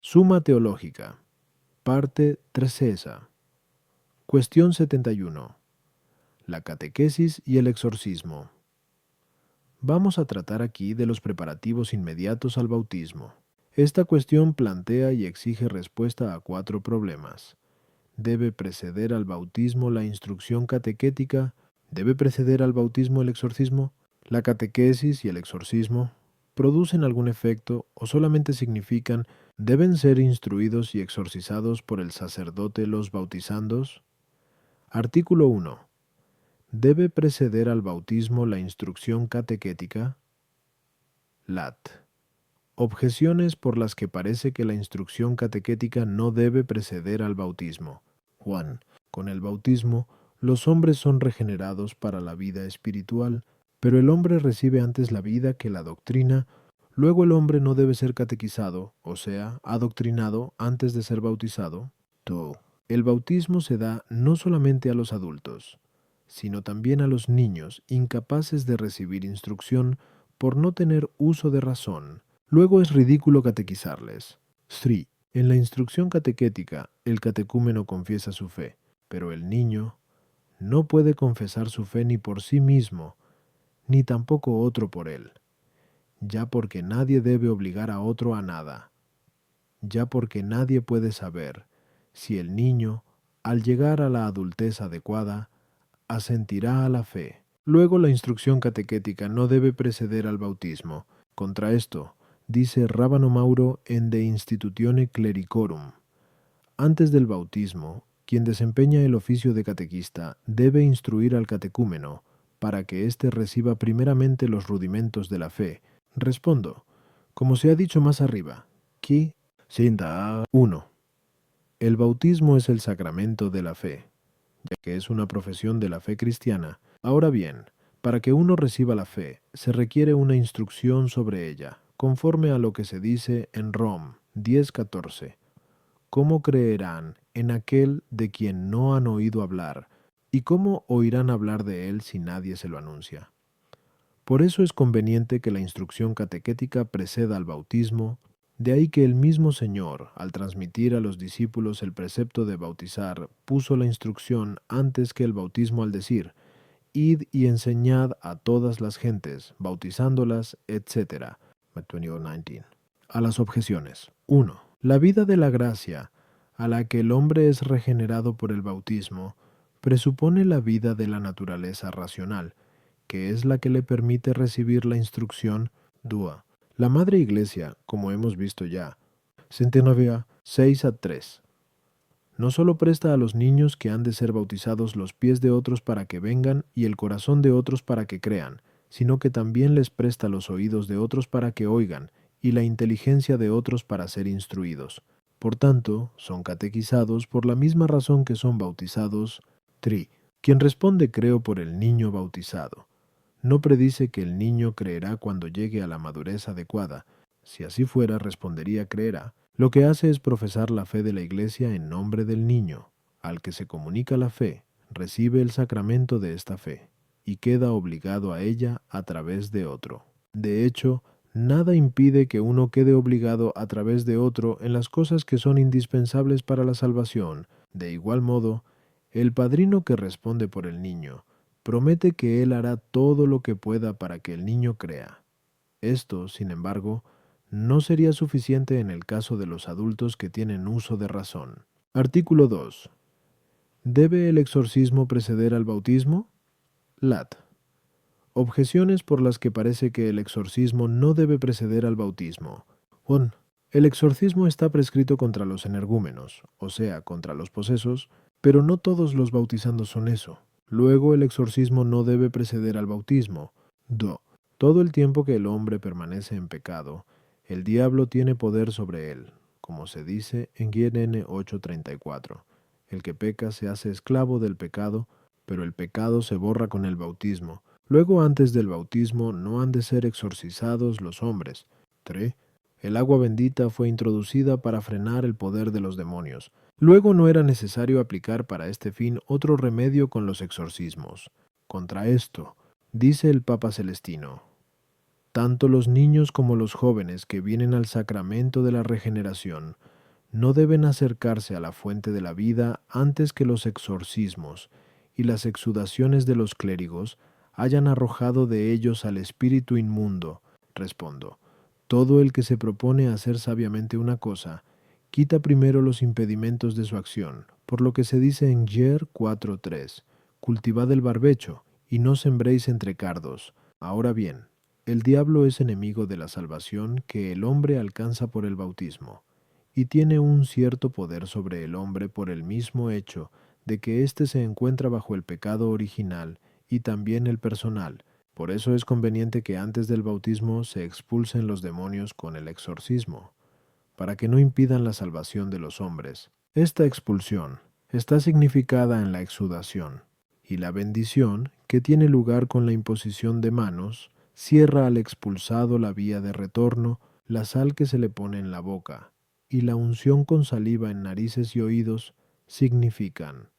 Suma teológica. Parte 3. Cuestión 71. La catequesis y el exorcismo. Vamos a tratar aquí de los preparativos inmediatos al bautismo. Esta cuestión plantea y exige respuesta a 4 problemas. ¿Debe preceder al bautismo la instrucción catequética? ¿Debe preceder al bautismo el exorcismo? ¿La catequesis y el exorcismo producen algún efecto o solamente significan deben ser instruidos y exorcizados por el sacerdote los bautizandos? Artículo 1. ¿Debe preceder al bautismo la instrucción catequética? Lat. Objeciones por las que parece que la instrucción catequética no debe preceder al bautismo. Juan. Con el bautismo, los hombres son regenerados para la vida espiritual, pero el hombre recibe antes la vida que la doctrina, luego el hombre no debe ser catequizado, o sea, adoctrinado antes de ser bautizado. 2. El bautismo se da no solamente a los adultos, sino también a los niños incapaces de recibir instrucción por no tener uso de razón. Luego es ridículo catequizarles. 3. En la instrucción catequética, el catecúmeno confiesa su fe, pero el niño no puede confesar su fe ni por sí mismo, ni tampoco otro por él, ya porque nadie debe obligar a otro a nada, ya porque nadie puede saber si el niño, al llegar a la adultez adecuada, asentirá a la fe. Luego la instrucción catequética no debe preceder al bautismo. Contra esto, dice Rábano Mauro en De Institutione Clericorum. Antes del bautismo, quien desempeña el oficio de catequista debe instruir al catecúmeno para que éste reciba primeramente los rudimentos de la fe. Respondo, como se ha dicho más arriba, que 1. El bautismo es el sacramento de la fe, ya que es una profesión de la fe cristiana. Ahora bien, para que uno reciba la fe, se requiere una instrucción sobre ella, conforme a lo que se dice en Rom 10:14. ¿Cómo creerán en aquel de quien no han oído hablar? ¿Y cómo oirán hablar de él si nadie se lo anuncia? Por eso es conveniente que la instrucción catequética preceda al bautismo. De ahí que el mismo Señor, al transmitir a los discípulos el precepto de bautizar, puso la instrucción antes que el bautismo al decir, id y enseñad a todas las gentes, bautizándolas, etc. Matthew 19. A las objeciones. 1. La vida de la gracia, a la que el hombre es regenerado por el bautismo, presupone la vida de la naturaleza racional, que es la que le permite recibir la instrucción dua. La Madre Iglesia, como hemos visto ya, Centenovia 6:3, no solo presta a los niños que han de ser bautizados los pies de otros para que vengan y el corazón de otros para que crean, sino que también les presta los oídos de otros para que oigan y la inteligencia de otros para ser instruidos. Por tanto, son catequizados por la misma razón que son bautizados. 3. Quien responde creo por el niño bautizado, no predice que el niño creerá cuando llegue a la madurez adecuada. Si así fuera, respondería creerá. Lo que hace es profesar la fe de la Iglesia en nombre del niño. Al que se comunica la fe, recibe el sacramento de esta fe, y queda obligado a ella a través de otro. De hecho, nada impide que uno quede obligado a través de otro en las cosas que son indispensables para la salvación. De igual modo, el padrino que responde por el niño, promete que él hará todo lo que pueda para que el niño crea. Esto, sin embargo, no sería suficiente en el caso de los adultos que tienen uso de razón. Artículo 2. ¿Debe el exorcismo preceder al bautismo? Lat. Objeciones por las que parece que el exorcismo no debe preceder al bautismo. 1. El exorcismo está prescrito contra los energúmenos, o sea, contra los posesos, pero no todos los bautizandos son eso. Luego el exorcismo no debe preceder al bautismo. 2. Todo el tiempo que el hombre permanece en pecado, el diablo tiene poder sobre él, como se dice en N 8:34. El que peca se hace esclavo del pecado, pero el pecado se borra con el bautismo. Luego antes del bautismo no han de ser exorcizados los hombres. 3. El agua bendita fue introducida para frenar el poder de los demonios. Luego no era necesario aplicar para este fin otro remedio con los exorcismos. Contra esto, dice el Papa Celestino, tanto los niños como los jóvenes que vienen al sacramento de la regeneración no deben acercarse a la fuente de la vida antes que los exorcismos y las exudaciones de los clérigos hayan arrojado de ellos al espíritu inmundo. Respondo, todo el que se propone hacer sabiamente una cosa, quita primero los impedimentos de su acción, por lo que se dice en Yer 4:3, cultivad el barbecho, y no sembréis entre cardos. Ahora bien, el diablo es enemigo de la salvación que el hombre alcanza por el bautismo, y tiene un cierto poder sobre el hombre por el mismo hecho de que éste se encuentra bajo el pecado original y también el personal. Por eso es conveniente que antes del bautismo se expulsen los demonios con el exorcismo, para que no impidan la salvación de los hombres. Esta expulsión está significada en la exudación, y la bendición, que tiene lugar con la imposición de manos, cierra al expulsado la vía de retorno, la sal que se le pone en la boca, y la unción con saliva en narices y oídos significan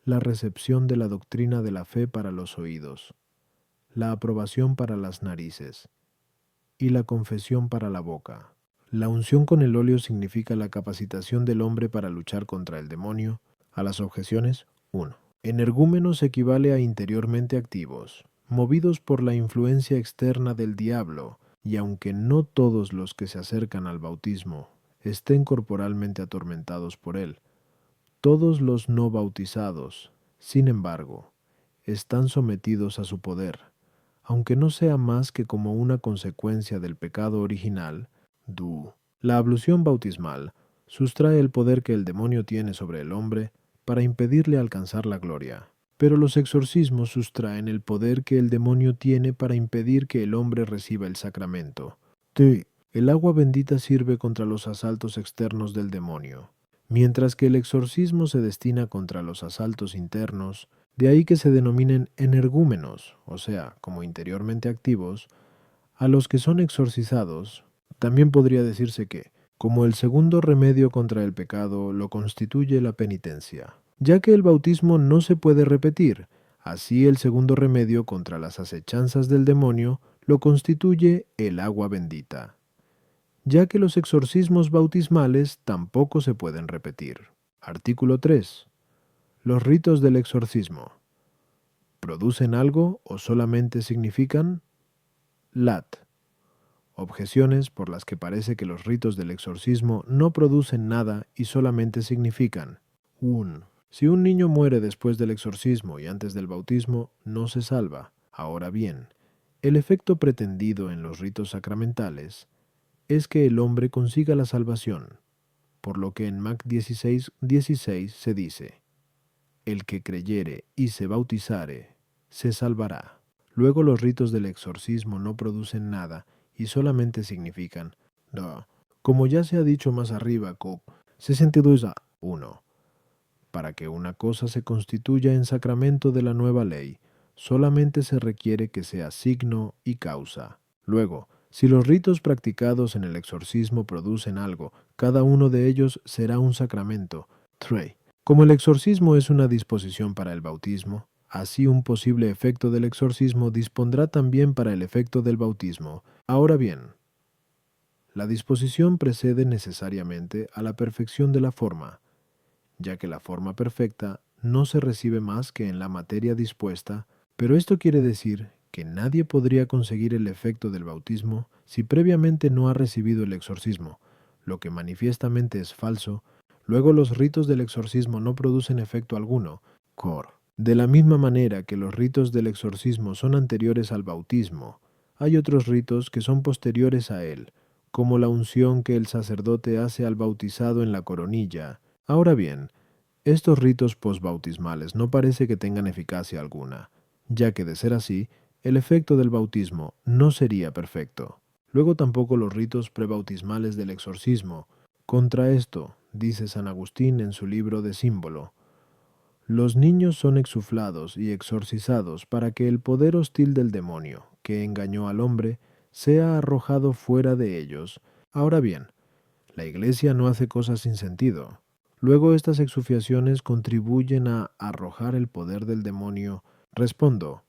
la recepción de la doctrina de la fe para los oídos, la aprobación para las narices y la confesión para la boca. La unción con el óleo significa la capacitación del hombre para luchar contra el demonio. A las objeciones, 1. Energúmenos equivale a interiormente activos, movidos por la influencia externa del diablo, y aunque no todos los que se acercan al bautismo estén corporalmente atormentados por él, todos los no bautizados, sin embargo, están sometidos a su poder, aunque no sea más que como una consecuencia del pecado original. La ablución bautismal sustrae el poder que el demonio tiene sobre el hombre para impedirle alcanzar la gloria. Pero los exorcismos sustraen el poder que el demonio tiene para impedir que el hombre reciba el sacramento. El agua bendita sirve contra los asaltos externos del demonio, mientras que el exorcismo se destina contra los asaltos internos. De ahí que se denominen energúmenos, o sea, como interiormente activos, a los que son exorcizados. También podría decirse que, como el segundo remedio contra el pecado lo constituye la penitencia, ya que el bautismo no se puede repetir, así el segundo remedio contra las acechanzas del demonio lo constituye el agua bendita, ya que los exorcismos bautismales tampoco se pueden repetir. Artículo 3. Los ritos del exorcismo. ¿Producen algo o solamente significan? Lat. Objeciones por las que parece que los ritos del exorcismo no producen nada y solamente significan. 1. Si un niño muere después del exorcismo y antes del bautismo, no se salva. Ahora bien, el efecto pretendido en los ritos sacramentales es que el hombre consiga la salvación, por lo que en Mac 16:16 se dice: el que creyere y se bautizare, se salvará. Luego los ritos del exorcismo no producen nada y solamente significan. Como ya se ha dicho más arriba, Cop 62:1. Para que una cosa se constituya en sacramento de la nueva ley, solamente se requiere que sea signo y causa. Luego, si los ritos practicados en el exorcismo producen algo, cada uno de ellos será un sacramento. 3. Como el exorcismo es una disposición para el bautismo, así un posible efecto del exorcismo dispondrá también para el efecto del bautismo. Ahora bien, la disposición precede necesariamente a la perfección de la forma, ya que la forma perfecta no se recibe más que en la materia dispuesta, pero esto quiere decir que nadie podría conseguir el efecto del bautismo si previamente no ha recibido el exorcismo, lo que manifiestamente es falso. Luego los ritos del exorcismo no producen efecto alguno. De la misma manera que los ritos del exorcismo son anteriores al bautismo, hay otros ritos que son posteriores a él, como la unción que el sacerdote hace al bautizado en la coronilla. Ahora bien, estos ritos posbautismales no parece que tengan eficacia alguna, ya que de ser así, el efecto del bautismo no sería perfecto. Luego tampoco los ritos prebautismales del exorcismo. Contra esto, dice San Agustín en su libro de Símbolo: los niños son exuflados y exorcizados para que el poder hostil del demonio, que engañó al hombre, sea arrojado fuera de ellos. Ahora bien, la Iglesia no hace cosas sin sentido. Luego estas exufiaciones contribuyen a arrojar el poder del demonio. Respondo,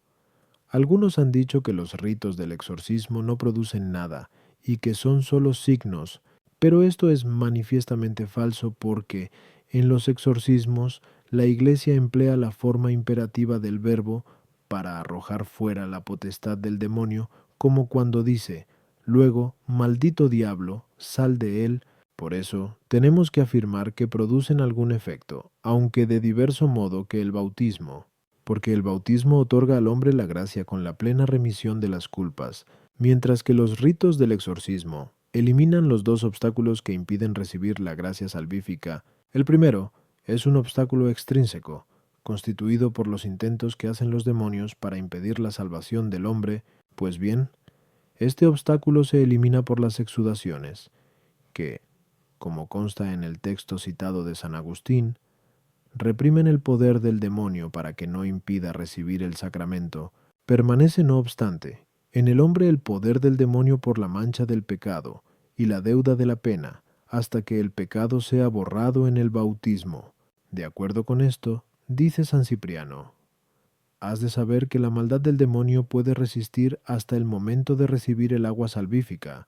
algunos han dicho que los ritos del exorcismo no producen nada y que son solo signos, Pero esto es manifiestamente falso porque en los exorcismos la Iglesia emplea la forma imperativa del verbo para arrojar fuera la potestad del demonio, como cuando dice, luego, maldito diablo, sal de él. Por eso, tenemos que afirmar que producen algún efecto, aunque de diverso modo que el bautismo, porque el bautismo otorga al hombre la gracia con la plena remisión de las culpas, mientras que los ritos del exorcismo eliminan los dos obstáculos que impiden recibir la gracia salvífica. El primero es un obstáculo extrínseco, constituido por los intentos que hacen los demonios para impedir la salvación del hombre. Pues bien, este obstáculo se elimina por las exudaciones, que, como consta en el texto citado de San Agustín, reprimen el poder del demonio para que no impida recibir el sacramento. Permanece, no obstante, en el hombre el poder del demonio por la mancha del pecado y la deuda de la pena, hasta que el pecado sea borrado en el bautismo. De acuerdo con esto, dice San Cipriano, has de saber que la maldad del demonio puede resistir hasta el momento de recibir el agua salvífica,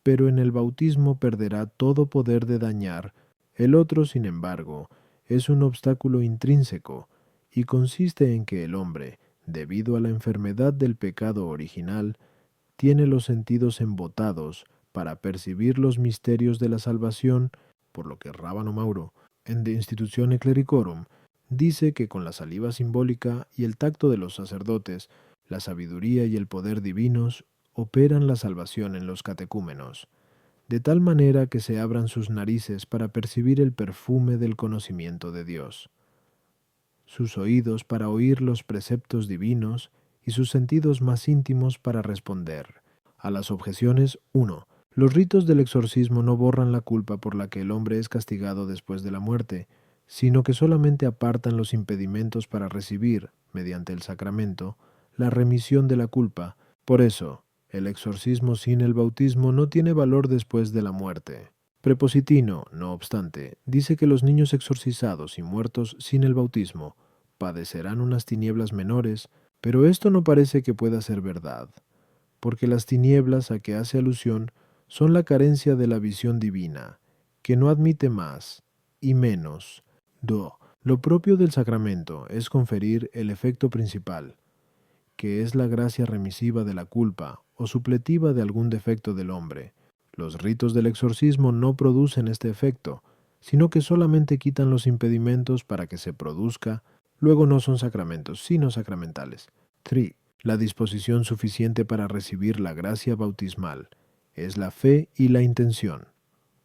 pero en el bautismo perderá todo poder de dañar. El otro, sin embargo, es un obstáculo intrínseco, y consiste en que el hombre, debido a la enfermedad del pecado original, tiene los sentidos embotados para percibir los misterios de la salvación, por lo que Rábano Mauro, en De Institutione Clericorum, dice que con la saliva simbólica y el tacto de los sacerdotes, la sabiduría y el poder divinos operan la salvación en los catecúmenos, de tal manera que se abran sus narices para percibir el perfume del conocimiento de Dios, sus oídos para oír los preceptos divinos y sus sentidos más íntimos para responder a las objeciones. 1. Los ritos del exorcismo no borran la culpa por la que el hombre es castigado después de la muerte, sino que solamente apartan los impedimentos para recibir, mediante el sacramento, la remisión de la culpa. Por eso, el exorcismo sin el bautismo no tiene valor después de la muerte. Prepositino, no obstante, dice que los niños exorcizados y muertos sin el bautismo padecerán unas tinieblas menores, pero esto no parece que pueda ser verdad, porque las tinieblas a que hace alusión son la carencia de la visión divina, que no admite más y menos. 2. Lo propio del sacramento es conferir el efecto principal, que es la gracia remisiva de la culpa o supletiva de algún defecto del hombre. Los ritos del exorcismo no producen este efecto, sino que solamente quitan los impedimentos para que se produzca. Luego no son sacramentos, sino sacramentales. 3. La disposición suficiente para recibir la gracia bautismal es la fe y la intención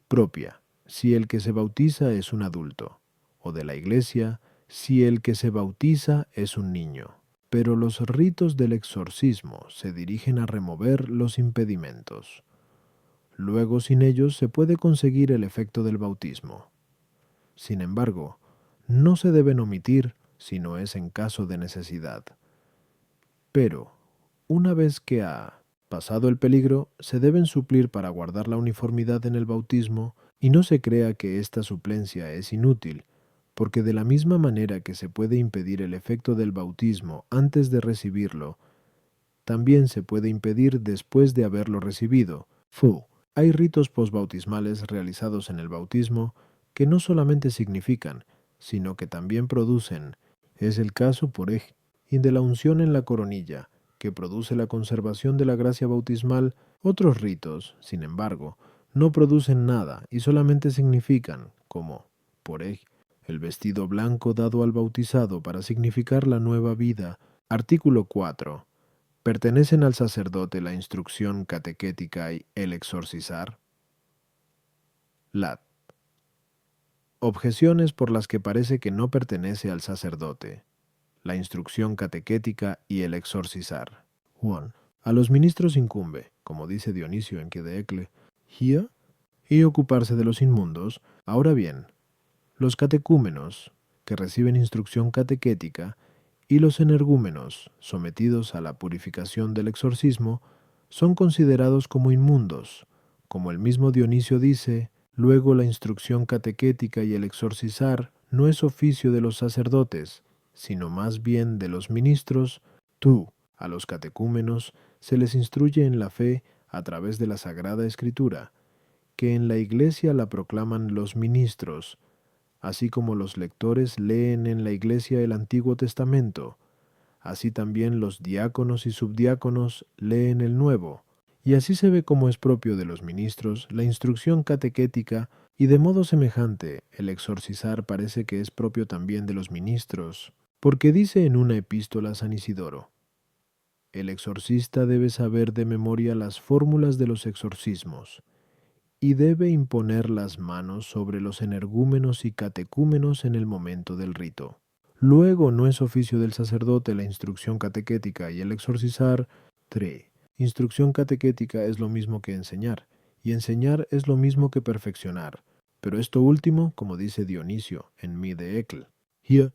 propia, si el que se bautiza es un adulto, o de la Iglesia, si el que se bautiza es un niño. Pero los ritos del exorcismo se dirigen a remover los impedimentos. Luego, sin ellos se puede conseguir el efecto del bautismo. Sin embargo, no se deben omitir si no es en caso de necesidad. Pero, una vez que ha pasado el peligro, se deben suplir para guardar la uniformidad en el bautismo, y no se crea que esta suplencia es inútil, porque de la misma manera que se puede impedir el efecto del bautismo antes de recibirlo, también se puede impedir después de haberlo recibido. Hay ritos posbautismales realizados en el bautismo que no solamente significan, sino que también producen. Es el caso, por ejemplo, de la unción en la coronilla, que produce la conservación de la gracia bautismal. Otros ritos, sin embargo, no producen nada y solamente significan, como, por ejemplo, el vestido blanco dado al bautizado para significar la nueva vida. Artículo 4. ¿Pertenecen al sacerdote la instrucción catequética y el exorcizar? Lat. Objeciones por las que parece que no pertenece al sacerdote la instrucción catequética y el exorcizar. 1. A los ministros incumbe, como dice Dionisio en Quede Ecle, y ocuparse de los inmundos. Ahora bien, los catecúmenos, que reciben instrucción catequética, y los energúmenos, sometidos a la purificación del exorcismo, son considerados como inmundos. Como el mismo Dionisio dice, luego la instrucción catequética y el exorcizar no es oficio de los sacerdotes, sino más bien de los ministros. A los catecúmenos se les instruye en la fe a través de la Sagrada Escritura, que en la iglesia la proclaman los ministros, así como los lectores leen en la iglesia el Antiguo Testamento, así también los diáconos y subdiáconos leen el Nuevo. Y así se ve como es propio de los ministros la instrucción catequética, y de modo semejante el exorcizar parece que es propio también de los ministros, porque dice en una epístola a San Isidoro: el exorcista debe saber de memoria las fórmulas de los exorcismos, y debe imponer las manos sobre los energúmenos y catecúmenos en el momento del rito. Luego no es oficio del sacerdote la instrucción catequética y el exorcizar. 3. Instrucción catequética es lo mismo que enseñar, y enseñar es lo mismo que perfeccionar. Pero esto último, como dice Dionisio en Mi de Eccl, hier,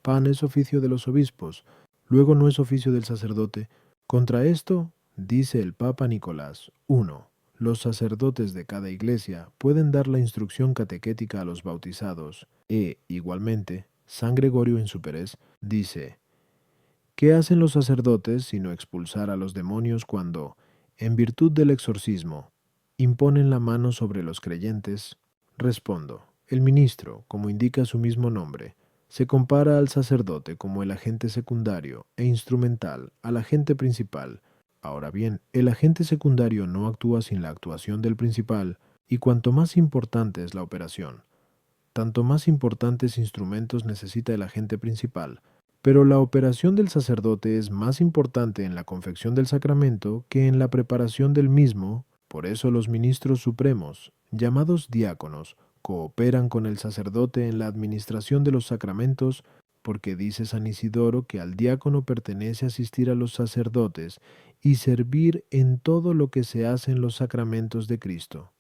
pan es oficio de los obispos, luego no es oficio del sacerdote. Contra esto, dice el Papa Nicolás 1. Los sacerdotes de cada iglesia pueden dar la instrucción catequética a los bautizados, igualmente, San Gregorio en Superes dice: ¿qué hacen los sacerdotes sino expulsar a los demonios cuando, en virtud del exorcismo, imponen la mano sobre los creyentes? Respondo: el ministro, como indica su mismo nombre, se compara al sacerdote como el agente secundario e instrumental al agente principal. Ahora bien, el agente secundario no actúa sin la actuación del principal, y cuanto más importante es la operación, tanto más importantes instrumentos necesita el agente principal. Pero la operación del sacerdote es más importante en la confección del sacramento que en la preparación del mismo. Por eso los ministros supremos, llamados diáconos, cooperan con el sacerdote en la administración de los sacramentos, porque dice San Isidoro que al diácono pertenece asistir a los sacerdotes y servir en todo lo que se hace en los sacramentos de Cristo,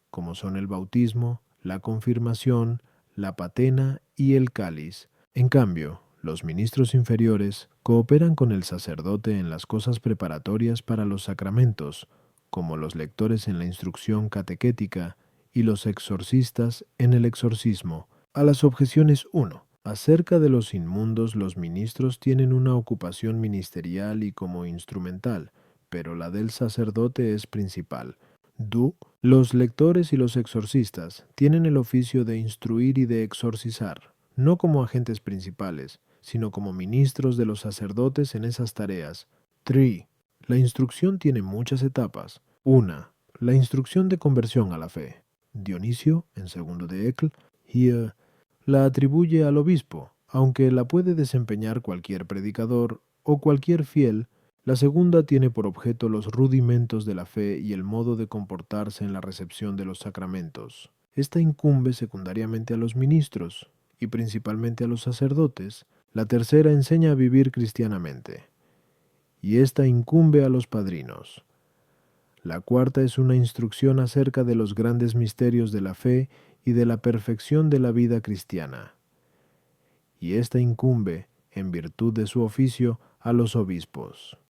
como son el bautismo, la confirmación, la patena y el cáliz. En cambio, los ministros inferiores cooperan con el sacerdote en las cosas preparatorias para los sacramentos, como los lectores en la instrucción catequética y los exorcistas en el exorcismo. A las objeciones 1. Acerca de los inmundos, los ministros tienen una ocupación ministerial y como instrumental, pero la del sacerdote es principal. Los lectores y los exorcistas tienen el oficio de instruir y de exorcizar, no como agentes principales, sino como ministros de los sacerdotes en esas tareas. 3. La instrucción tiene muchas etapas. 1. La instrucción de conversión a la fe. Dionisio, en segundo de Eccl, hier, la atribuye al obispo, aunque la puede desempeñar cualquier predicador o cualquier fiel. La segunda tiene por objeto los rudimentos de la fe y el modo de comportarse en la recepción de los sacramentos. Esta incumbe secundariamente a los ministros y principalmente a los sacerdotes. La tercera enseña a vivir cristianamente, y esta incumbe a los padrinos. La cuarta es una instrucción acerca de los grandes misterios de la fe y de la perfección de la vida cristiana, y esta incumbe, en virtud de su oficio, a los obispos.